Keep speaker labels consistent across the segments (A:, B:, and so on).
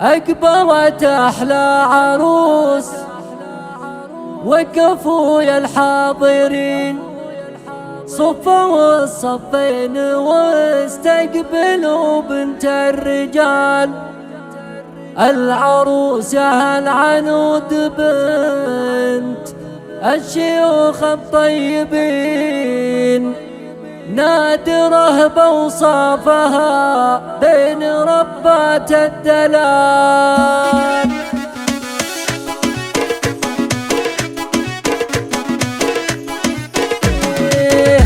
A: أقبلت أحلى عروس وقفوا يا الحاضرين صفوا الصفين واستقبلوا بنت الرجال. العروس يا العنود بنت الشيوخ الطيبين، نادرة بوصافها بين ربات الدلال.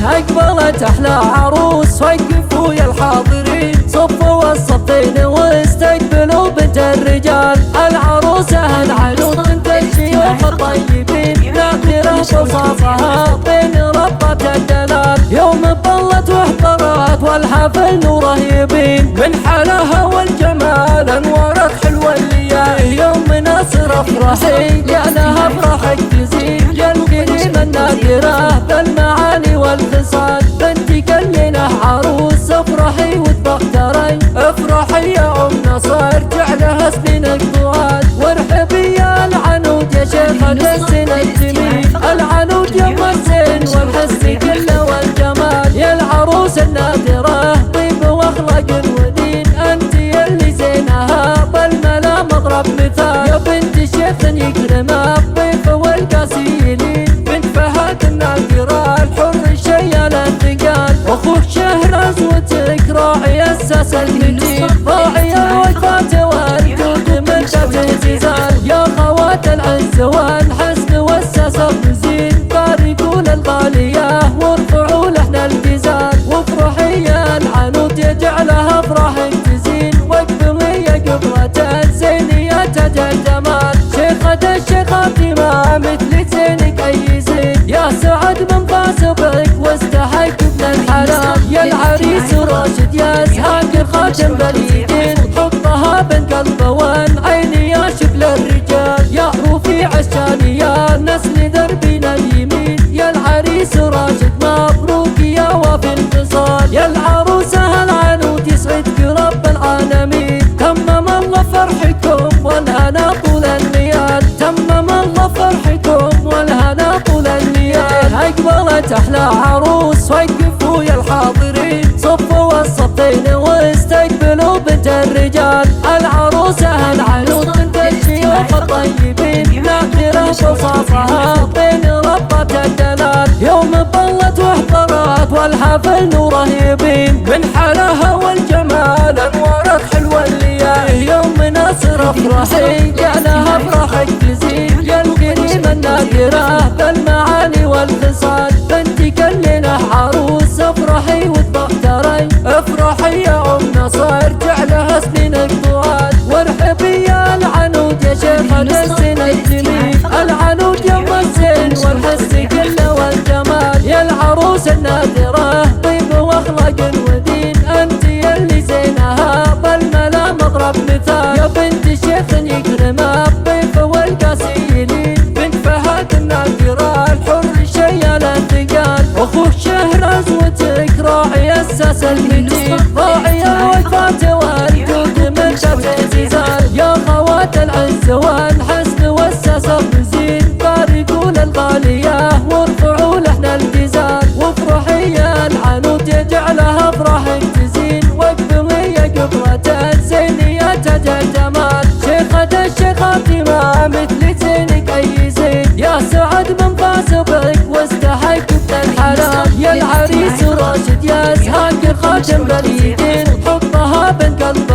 A: أقبلت أحلى عروس وقفوا يا الحاضرين صفوا الصفين واستقبلوا بنت الرجال. العروسة العنود بنت الشيوخ الطيبين، نادرة بوصافها بين ربات الدلال. يوم ظلت واحضرت والحفل رهيبين، من حلاها والجمال انورت حلوة الليالي. يوم نصر افرحي يا لها افراحك تزيد، يا الكريمة النادرة بالمعاني والخصال. بنتك الليلة عروس افرحي وتبختري، افرحي يا ام نصر جعلها سنينك طوال. وارحبي يا العنود يا شيخة السن الجميل، العنود يا الزين والحسن كله والجمال. يا العروس النادرة طيب واخلاق ودين، انت اللي زينها بالملا مضرب مثال. يا بنت الشيخ يكرمها الضيف والقاسيين، بنت فهد النادرة الحر الشيال الثقال. واخوك شهرز وتك راعي اساس المدين، راعي الوقفات والجود من شافه زلزال. يا خوات العز والحسن والساس الرزين، باركوا للغالية وارفعوا لحن الجزال. وافرحي يا العنود يجعلها افراحك تزين، واقبلي يا قبرة زينية تاج الجمال. شيخة الشيخات ما مثل زينك اي زين، يا سعد من فاز بك واستحق ابن الحلال. يا العريس راشد يا زهاق خاتم باليدين، حطها بين قلبه والعين يا شكل الرجال. يا رفيع الشان يا نسل دربنا اليمين، يا العريس راشد مبروك يا وفي الخصال. يا العروسة العنود يسعدك رب العالمين، تمم الله فرحكم والهنا طول الليال. تمم الله فرحكم والهنا طول الليال. أقبلت أحلى عروس وقفوا يا الحاضرين صفوا الصفين واستقبلوا بنت الرجال. العروسة العنود بنت الشيوخ الطيبين، نادرة بوصافها بين ربات الدلال. يوم ظلت واحضرت والحفل رهيبين، من حلاها والجمال انورت حلوة الليالي. يوم نصر افرحي يا لها افراحك تزيد، يا الكريمة النادرة بالمعاني والخصال. بنتك الليلة عروس افرحي وتبختري، افرحي يا ام نصر جعلها سنينك طوال. وارحبي يا العنود يا شيخة السن الجميل، العنود يا الزين والحسن كله والجمال. يا العروس النادرة طيب واخلاق ودين، انت اللي زينها بالملا مضرب مثال. يا بنت الشيخ يكرمها الضيف والقاسيين، بنت فهد النادرة الحر الشيال الثقال. واخوك شهرز وتك راعي اساس المدين، راعي الوقفات والجود من شافه زلزال. يا خوات العز والحسن والساس الرزين، باركوا للغالية وارفعوا لحن الجزال. وافرحي يا العنود يجعلها افراحك تزين، واقبلي يا قبرة زينية تاج الجمال. شيخة الشيخات ما مثل زينك اي زين، يا سعد من فاز بك واستحق ابن الحلال. يا العريس راشد يا زهاق خاتم باليدين، حطها بين قلبه